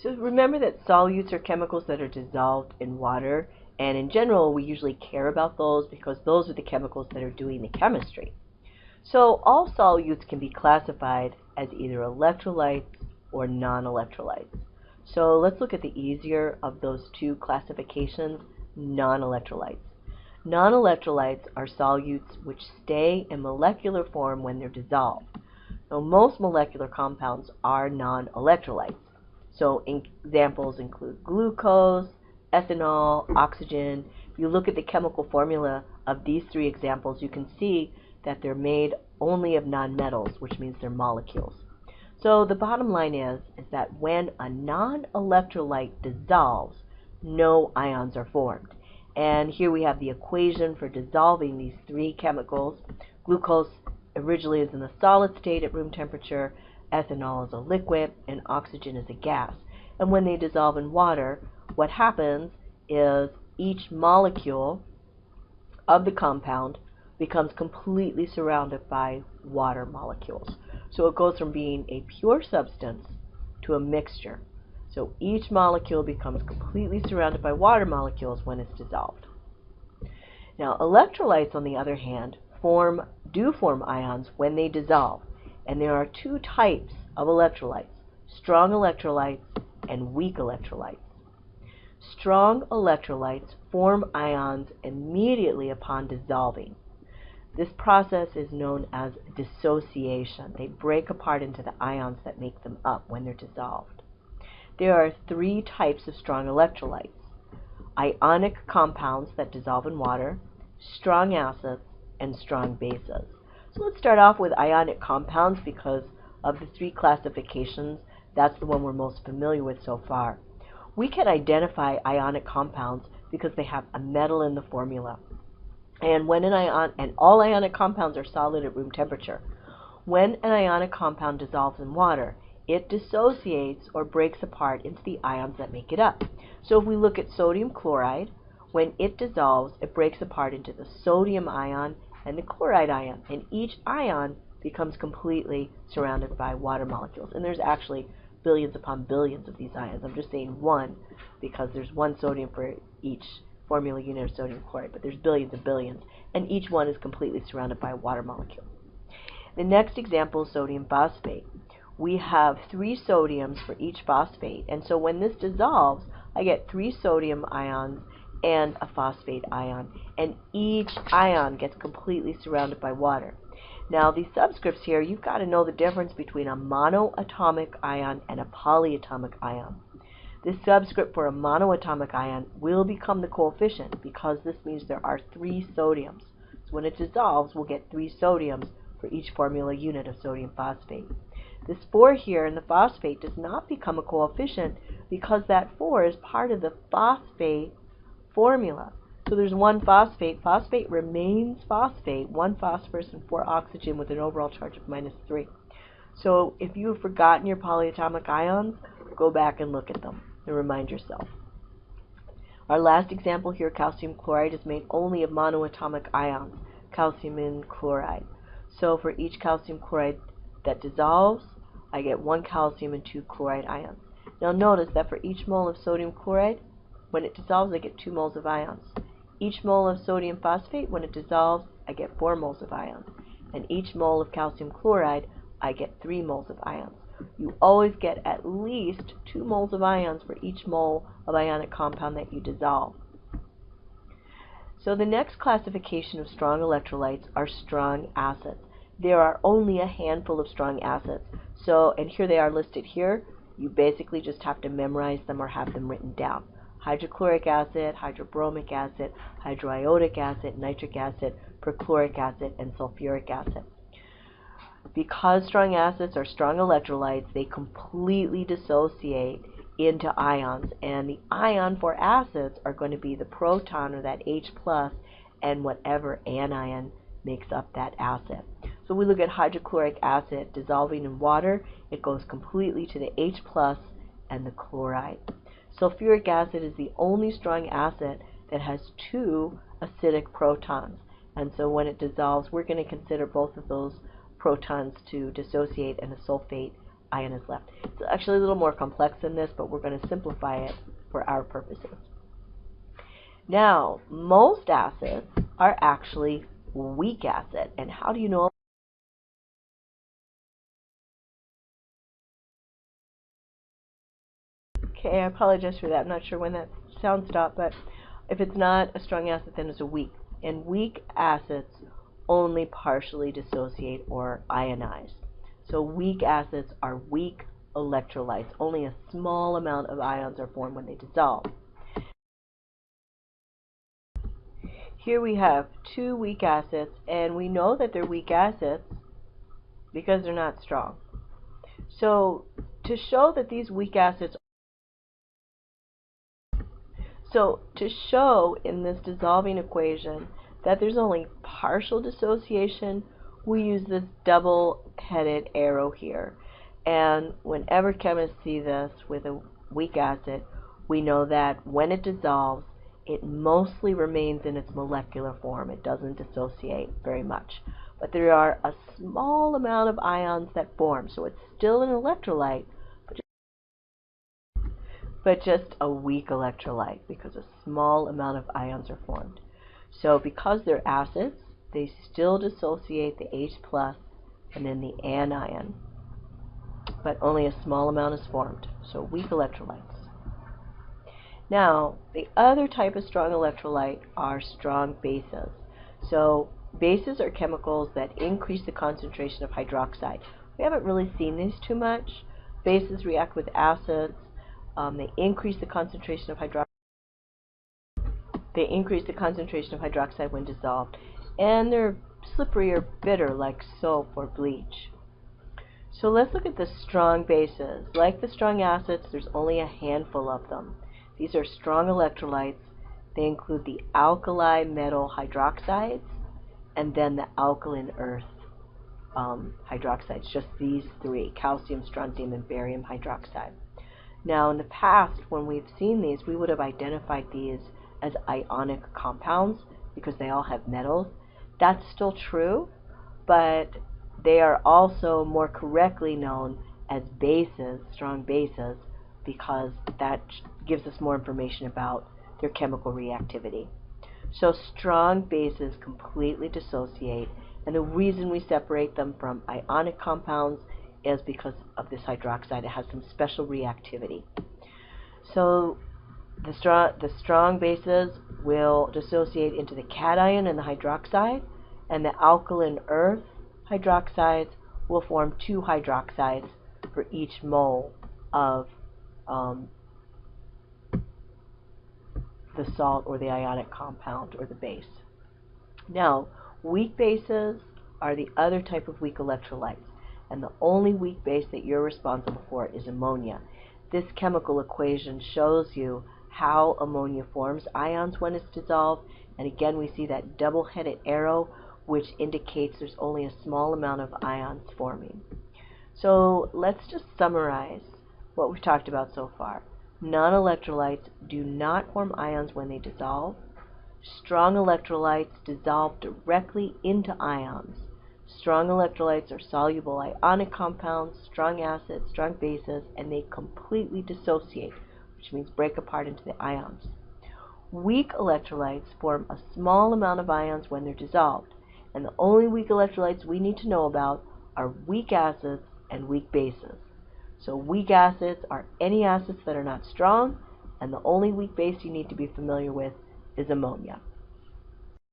So remember that solutes are chemicals that are dissolved in water, and in general we usually care about those because those are the chemicals that are doing the chemistry. So all solutes can be classified as either electrolytes or non-electrolytes. So let's look at the easier of those two classifications, non-electrolytes. Non-electrolytes are solutes which stay in molecular form when they're dissolved. Now, most molecular compounds are non-electrolytes. So examples include glucose, ethanol, oxygen. If you look at the chemical formula of these three examples, you can see that they're made only of nonmetals, which means they're molecules. So the bottom line is that when a non-electrolyte dissolves, no ions are formed. And here we have the equation for dissolving these three chemicals. Glucose originally is in the solid state at room temperature, ethanol is a liquid, and oxygen is a gas. And when they dissolve in water, what happens is each molecule of the compound becomes completely surrounded by water molecules. So it goes from being a pure substance to a mixture. So each molecule becomes completely surrounded by water molecules when it's dissolved. Now, electrolytes, on the other hand, do form ions when they dissolve. And there are two types of electrolytes, strong electrolytes and weak electrolytes. Strong electrolytes form ions immediately upon dissolving. This process is known as dissociation. They break apart into the ions that make them up when they're dissolved. There are three types of strong electrolytes: ionic compounds that dissolve in water, strong acids, and strong bases. So let's start off with ionic compounds because of the three classifications, that's the one we're most familiar with so far. We can identify ionic compounds because they have a metal in the formula. And all ionic compounds are solid at room temperature. When an ionic compound dissolves in water, it dissociates or breaks apart into the ions that make it up. So if we look at sodium chloride, when it dissolves, it breaks apart into the sodium ion and the chloride ion, and each ion becomes completely surrounded by water molecules. And there's actually billions upon billions of these ions. I'm just saying one because there's one sodium for each formula unit of sodium chloride, but there's billions and billions, and each one is completely surrounded by a water molecule. The next example is sodium phosphate. We have 3 sodiums for each phosphate, and so when this dissolves, I get 3 sodium ions and a phosphate ion, and each ion gets completely surrounded by water. Now, these subscripts here, you've got to know the difference between a monoatomic ion and a polyatomic ion. This subscript for a monoatomic ion will become the coefficient because this means there are 3 sodiums. So when it dissolves, we'll get 3 sodiums for each formula unit of sodium phosphate. This 4 here in the phosphate does not become a coefficient because that 4 is part of the phosphate formula. So there's 1 phosphate. Phosphate remains phosphate, 1 phosphorus and 4 oxygen with an overall charge of -3. So if you've forgotten your polyatomic ions, go back and look at them and remind yourself. Our last example here, calcium chloride, is made only of monoatomic ions, calcium and chloride. So for each calcium chloride that dissolves, I get 1 calcium and 2 chloride ions. Now notice that for each mole of sodium chloride, when it dissolves, I get 2 moles of ions. Each mole of sodium phosphate, when it dissolves, I get 4 moles of ions. And each mole of calcium chloride, I get 3 moles of ions. You always get at least 2 moles of ions for each mole of ionic compound that you dissolve. So the next classification of strong electrolytes are strong acids. There are only a handful of strong acids. And here they are listed here. You basically just have to memorize them or have them written down. Hydrochloric acid, hydrobromic acid, hydroiodic acid, nitric acid, perchloric acid, and sulfuric acid. Because strong acids are strong electrolytes, they completely dissociate into ions, and the ion for acids are going to be the proton, or that H+, and whatever anion makes up that acid. So we look at hydrochloric acid dissolving in water, it goes completely to the H+ and the chloride. Sulfuric acid is the only strong acid that has 2 acidic protons, and so when it dissolves, we're going to consider both of those protons to dissociate, and a sulfate ion is left. It's actually a little more complex than this, but we're going to simplify it for our purposes. Now, most acids are actually weak acid. And how do you know? Okay, I apologize for that. I'm not sure when that sound stopped, but if it's not a strong acid, then it's a weak. And weak acids only partially dissociate or ionize. So weak acids are weak electrolytes. Only a small amount of ions are formed when they dissolve. Here we have two weak acids, and we know that they're weak acids because they're not strong. So to show that these weak acids So to show in this dissolving equation that there's only partial dissociation, we use this double-headed arrow here. And whenever chemists see this with a weak acid, we know that when it dissolves, it mostly remains in its molecular form. It doesn't dissociate very much. But there are a small amount of ions that form, so it's still an electrolyte, but just a weak electrolyte because a small amount of ions are formed. So because they're acids, they still dissociate the H plus and then the anion, but only a small amount is formed. So weak electrolytes. Now, the other type of strong electrolyte are strong bases. So bases are chemicals that increase the concentration of hydroxide. We haven't really seen these too much. Bases react with acids. They increase the concentration of hydroxide. They increase the concentration of hydroxide when dissolved, and they're slippery or bitter like soap or bleach. So let's look at the strong bases. Like the strong acids, there's only a handful of them. These are strong electrolytes. They include the alkali metal hydroxides and then the alkaline earth hydroxides. Just these three: calcium, strontium, and barium hydroxide. Now, in the past, when we've seen these, we would have identified these as ionic compounds because they all have metals. That's still true, but they are also more correctly known as bases, strong bases, because that gives us more information about their chemical reactivity. So strong bases completely dissociate, and the reason we separate them from ionic compounds is because of this hydroxide. It has some special reactivity. So the strong bases will dissociate into the cation and the hydroxide, and the alkaline earth hydroxides will form two hydroxides for each mole of the salt or the ionic compound or the base. Now, weak bases are the other type of weak electrolytes, and the only weak base that you're responsible for is ammonia. This chemical equation shows you how ammonia forms ions when it's dissolved, and again we see that double-headed arrow which indicates there's only a small amount of ions forming. So let's just summarize what we've talked about so far. Non-electrolytes do not form ions when they dissolve. Strong electrolytes dissolve directly into ions. Strong electrolytes are soluble ionic compounds, strong acids, strong bases, and they completely dissociate, which means break apart into the ions. Weak electrolytes form a small amount of ions when they're dissolved, and the only weak electrolytes we need to know about are weak acids and weak bases. So weak acids are any acids that are not strong, and the only weak base you need to be familiar with is ammonia.